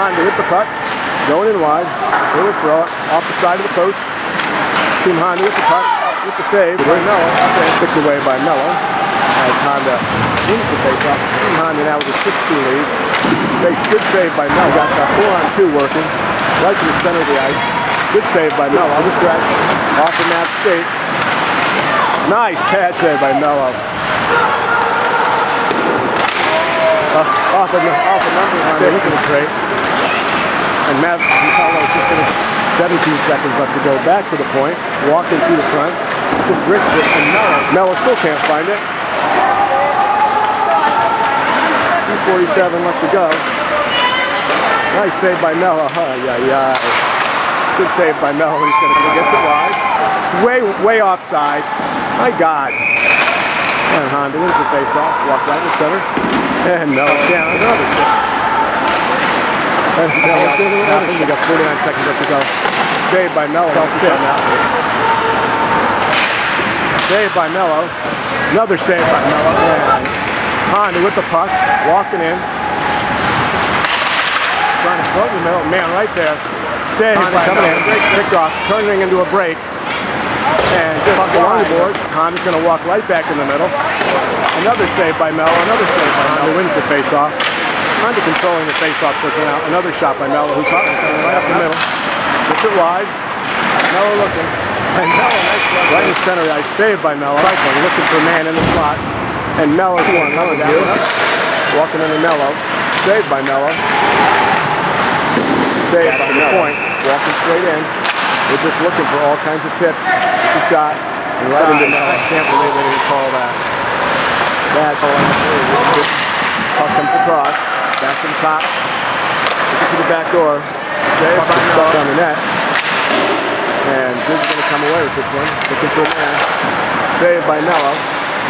Honda with the puck, going in wide. They will throw it off the side of the post. Team Honda with the puck, with the save. Right Mello, picked away by Mello. As Honda wins the faceoff. Team Honda now with a 6-2 lead. Good save by Mello. Got the 4-on-2 working. Right to the center of the ice. Good save by Mello. On the stretch. Off the mat skate. Nice pad save by Mello. Off a number of sticks. This is great. And Mello is just going to 17 seconds left to go. Back to the point. Walking through the front. Just risks it. And Mello still can't find it. 2:47 left to go. Nice save by Mello. Good save by Mello. He's going to get it wide. Way offside. My God. And Honda wins the face-off. Walks right in the center. And Mello down. Another save. And Mello nothing. We got 49 seconds left to go. Save by Mello. Save by Mello. Another save by Mello. And Honda with the puck. Walking in. Trying to throw it in the middle. Man, right there. Save by coming in. Picked off. Turning into a break. And just along the board. Honda's going to walk right back in the middle. Another save by Mello. Another save by Honda. Wins the face-off. Honda controlling the face-off circle now. Another shot by Mello, who's right up the middle. Gets it wide. Mello looking. And Mello, nice right in the center. Ice. Saved by Mello. Cycling. Looking for a man in the slot. And Mello's one. Mello down. Walking into Mello. Saved by Mello. Saved by the point. Walking straight in. They're just looking for all kinds of tips. Good shot. And right into Mello. I can't believe they didn't call that. Bad call. Puck comes across. Back to the top. To the back door. Saved by Mello. On the net. And Grizz going to come away with this one. Looking for a man. Saved by Mello.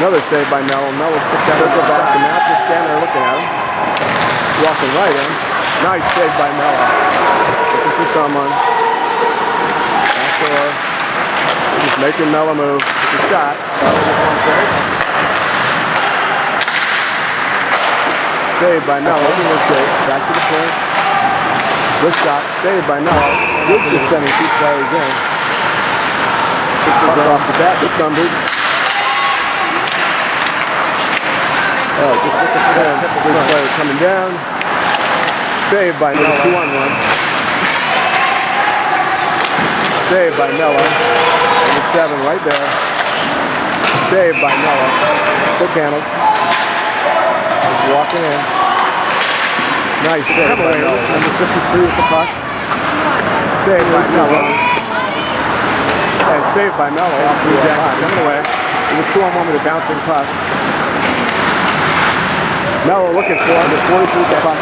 Another save by Mello. Mello sticks out circle back. The Mavs just standing there looking at him. Walking right in. Nice save by Mello. Looking for someone. Back door. Just making Mello move. Good shot. Saved by Mello. Back to the point. This shot. Saved by Mello. Good just sending 2 players in. Puck off the bat. Good numbers. Oh, just looking for them. Good player coming down. Saved by Mello. 2-on-1. Saved by Mello. Number 7 right there. Saved by Mello. Stick handled. He's walking in. Nice save by Mello. Number 53 with the puck. Saved by Mello. And saved by Mello. Coming away. With a 2-on-1 with a bouncing puck. Mello looking for him. The 43 with the puck.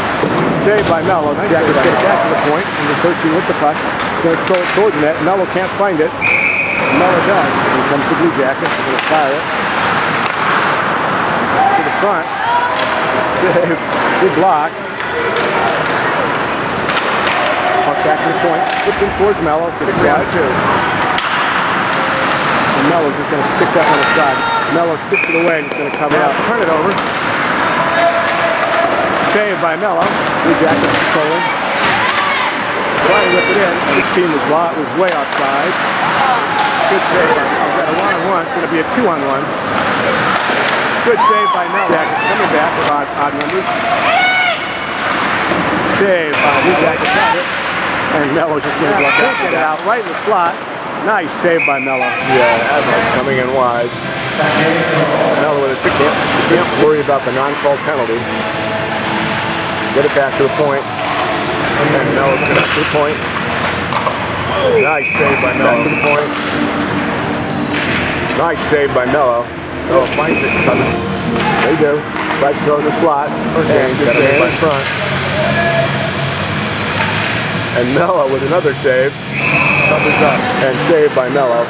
Saved by Mello. Nice save by Mello. Back to the point. Number 13 with the puck. Going to throw it toward the net. Mello can't find it. Mello does. Here comes the Blue Jackets. They're going to fire it. To the front. Save. Good block. Puck back to the point. Flipping towards Mello. Stick down to 2. And Mello's just going to stick that on the side. Mello sticks it away and he's going to cover out. Turn it over. Saved by Mello. Blue Jackets controlling. Trying to whip it in. 16 was way outside. Good save by Mello. Got a 1-on-1. It's going to be a 2-on-1. Good save by Mello. Jackets coming back with odd numbers. Save by Blue Jackets. And Mello's just going to go back. Get it out right in the slot. Nice save by Mello. Yeah, Admiral's coming in wide. Mello with a ticket. You can't worry about the non-called penalty. Get it back to the point. And Mello's going to the point. Nice save by Mello. Back to the point. Nice save by Mello. Mello finds it. They do. Tries to throw in the slot. And good save by front. And Mello with another save. Covers up. And saved by Mello.